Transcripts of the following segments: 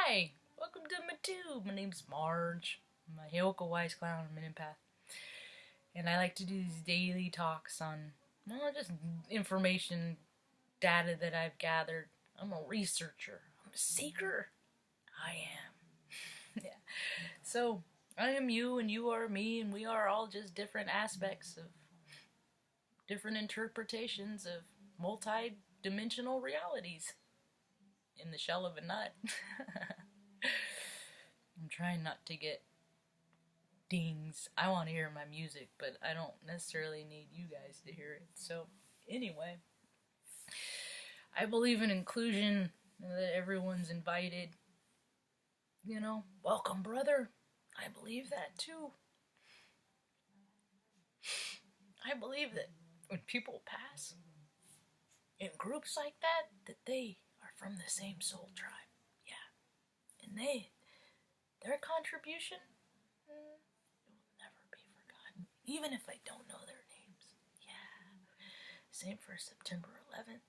Hi, welcome to my tube. My name's Marge. I'm a Hyoka Wise Clown. I'm an empath. And I like to do these daily talks on, well, just information, data that I've gathered. I'm a researcher. I'm a seeker. I am. Yeah. So, I am you and you are me and we are all just different aspects of different interpretations of multi-dimensional realities in the shell of a nut. I'm trying not to get dings. I want to hear my music, but I don't necessarily need you guys to hear it. So, anyway, I believe in inclusion and that everyone's invited. You know, welcome, brother. I believe that too. I believe that when people pass in groups like that, that they are from the same soul tribe. Yeah. And their contribution, it will never be forgotten, even if I don't know their names. Yeah. Same for September 11th,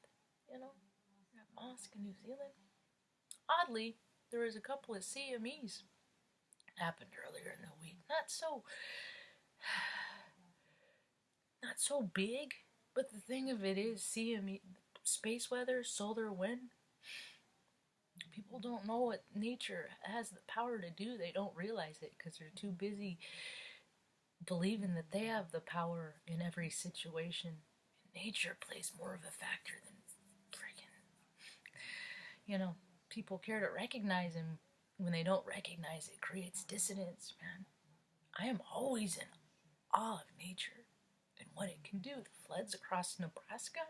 you know, that mosque in New Zealand. Oddly, there was a couple of CMEs happened earlier in the week. Not so big, but the thing of it is, CME, space weather, solar wind, people don't know what nature has the power to do. They don't realize it because they're too busy believing that they have the power in every situation. Nature plays more of a factor than freaking, people care to recognize, and when they don't recognize it, creates dissonance, man. I am always in awe of nature and what it can do. The floods across Nebraska,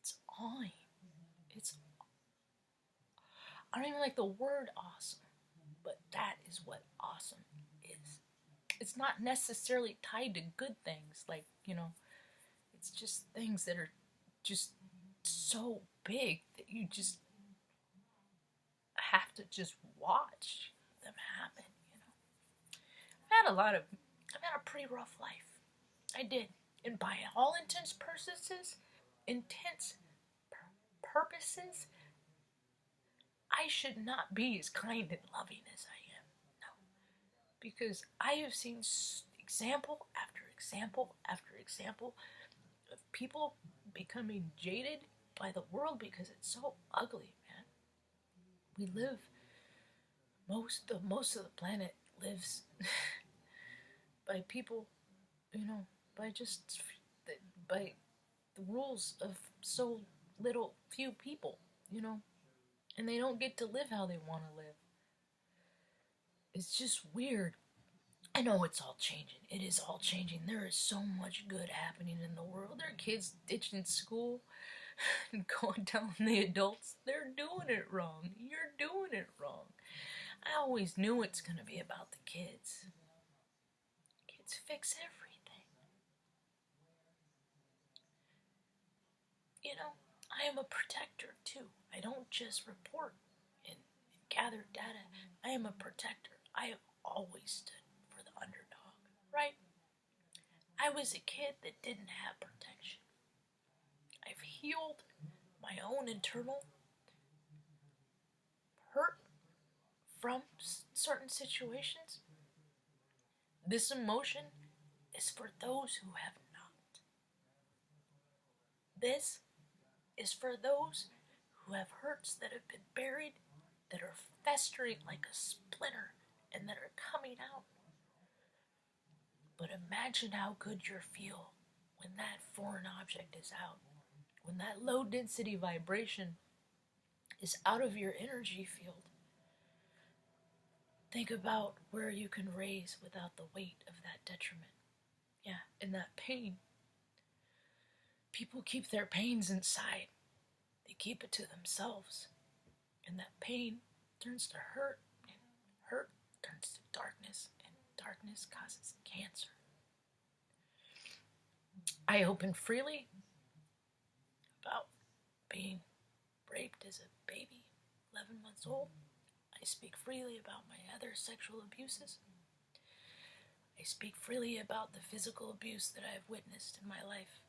it's awing. I don't even like the word awesome, but that is what awesome is. It's not necessarily tied to good things, like, it's just things that are just so big that you just have to just watch them happen. I've had a pretty rough life. I did. And by all intents purposes, I should not be as kind and loving as I am. No. Because I have seen example after example after example of people becoming jaded by the world because it's so ugly, man. We live, most of the planet lives by people, by by the rules of so few people, and they don't get to live how they want to live. It's just weird. I know it's all changing. It is all changing. There is so much good happening in the world. There are kids ditching school and going telling the adults they're doing it wrong. You're doing it wrong. I always knew it's going to be about the kids. Kids fix everything. I am a protector too. I don't just report and gather data. I am a protector. I have always stood for the underdog, right? I was a kid that didn't have protection. I've healed my own internal hurt from certain situations. This emotion is for those who have not. This is for those who have hurts that have been buried, that are festering like a splinter, and that are coming out. But imagine how good you'll feel when that foreign object is out, when that low density vibration is out of your energy field. Think about where you can raise without the weight of that detriment. Yeah, and that pain. People keep their pains inside. They keep it to themselves. And that pain turns to hurt, and hurt turns to darkness, and darkness causes cancer. I open freely about being raped as a baby, 11 months old. I speak freely about my other sexual abuses. I speak freely about the physical abuse that I have witnessed in my life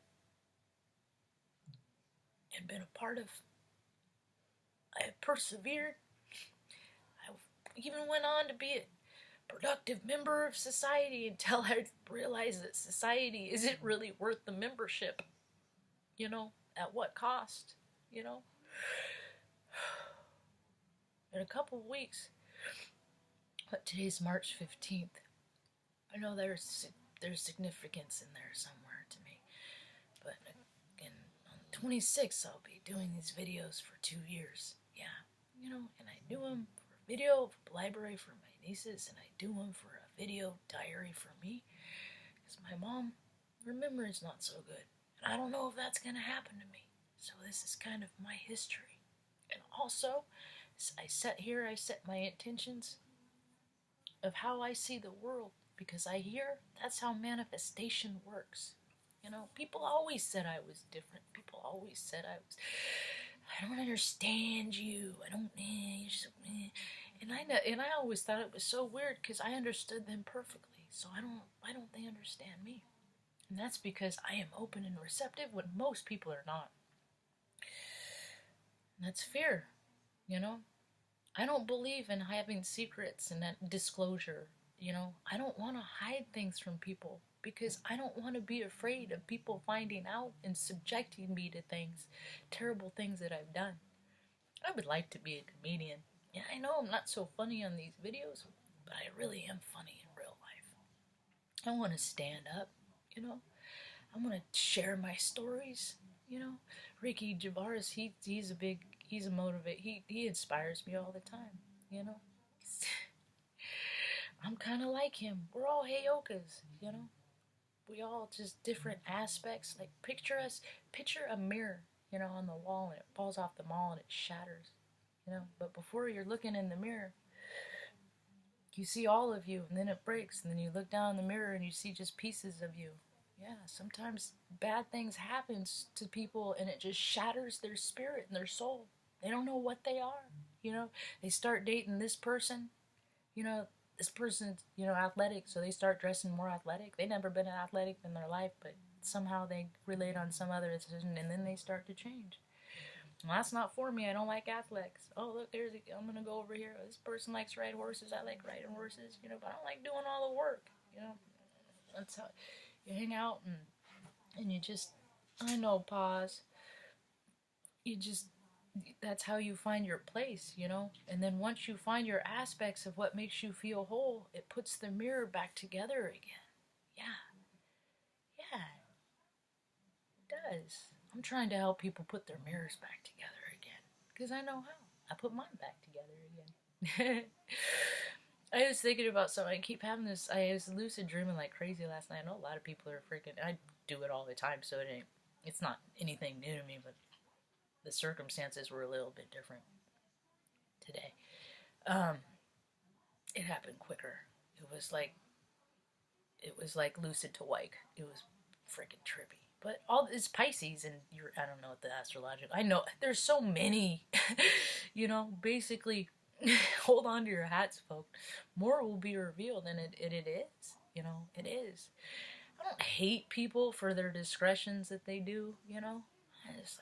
and been a part of. I persevered. I even went on to be a productive member of society until I realized that society isn't really worth the membership. At what cost? You know? In a couple of weeks, but today's March 15th. I know there's significance in there somewhere to me. But again, on the 26th, I'll be doing these videos for 2 years. Yeah. And I do them for a video library for my nieces, and I do them for a video diary for me. Because my mom, her memory's not so good. And I don't know if that's going to happen to me. So this is kind of my history. And also, I set my intentions of how I see the world, because I hear that's how manifestation works. People always said I was different. People always said I don't understand you. I don't, you're so, and I always thought it was so weird because I understood them perfectly. So why don't they understand me? And that's because I am open and receptive when most people are not. And that's fear, I don't believe in having secrets and that disclosure. I don't want to hide things from people because I don't want to be afraid of people finding out and subjecting me to things, terrible things that I've done. I would like to be a comedian. Yeah, I know I'm not so funny on these videos, but I really am funny in real life. I want to stand up, I want to share my stories, Ricky Gervais, he's a motivator. He inspires me all the time, I'm kind of like him. We're all Heyokas, We all just different aspects. Like picture a mirror, on the wall, and it falls off the wall and it shatters, But before you're looking in the mirror, you see all of you, and then it breaks, and then you look down in the mirror and you see just pieces of you. Yeah, sometimes bad things happen to people and it just shatters their spirit and their soul. They don't know what they are, They start dating this person, this person's, athletic, so they start dressing more athletic. They've never been athletic in their life, but somehow they relate on some other decision, and then they start to change. Well, that's not for me. I don't like athletics. Oh, look, I'm going to go over here. This person likes riding horses. I like riding horses, but I don't like doing all the work, That's how you hang out and you just, I know, pause. That's how you find your place, And then once you find your aspects of what makes you feel whole, it puts the mirror back together again. Yeah. Yeah. It does. I'm trying to help people put their mirrors back together again. Because I know how. I put mine back together again. I was thinking about something. I keep having this. I was lucid dreaming like crazy last night. I know a lot of people are freaking. I do it all the time, so it's not anything new to me, but the circumstances were a little bit different today. It happened quicker. It was like lucid to wake. It was freaking trippy. But all it's Pisces, and I don't know what the astrological. I know there's so many. Basically, hold on to your hats, folks. More will be revealed, and it is. It is. I don't hate people for their discretions that they do. I just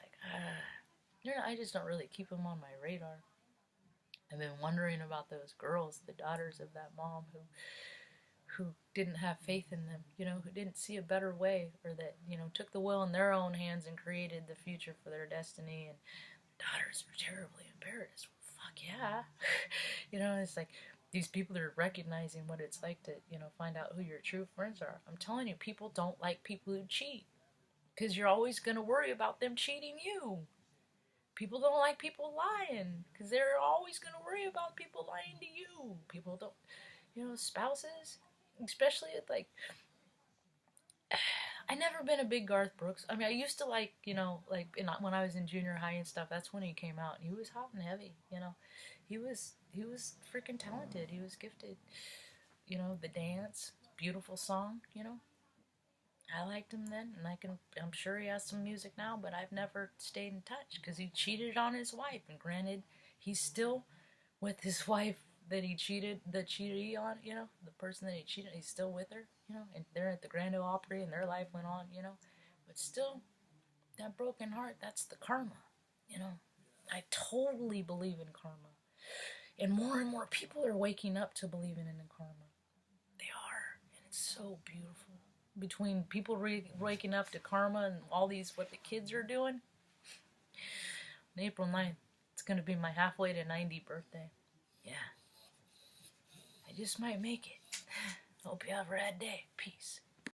I just don't really keep them on my radar. I've been wondering about those girls, the daughters of that mom who didn't have faith in them, who didn't see a better way, or that, took the will in their own hands and created the future for their destiny, and daughters were terribly embarrassed. Well, fuck yeah. It's like these people are recognizing what it's like to, find out who your true friends are. I'm telling you, people don't like people who cheat, because you're always going to worry about them cheating you. People don't like people lying, because they're always going to worry about people lying to you. People don't, spouses, especially I never been a big Garth Brooks. I mean, I used to like, when I was in junior high and stuff, that's when he came out, and he was hot and heavy, He was freaking talented. He was gifted. The dance, beautiful song, I liked him then, and I'm sure he has some music now, but I've never stayed in touch because he cheated on his wife. And granted, he's still with his wife that he cheated on, the person that he cheated, he's still with her, and they're at the Grand Ole Opry and their life went on, but still, that broken heart, that's the karma, I totally believe in karma. And more people are waking up to believing in karma. They are. And it's so beautiful. Between people waking up to karma and all these, what the kids are doing. On April 9th, it's going to be my halfway to 90 birthday. Yeah. I just might make it. Hope you have a rad day. Peace.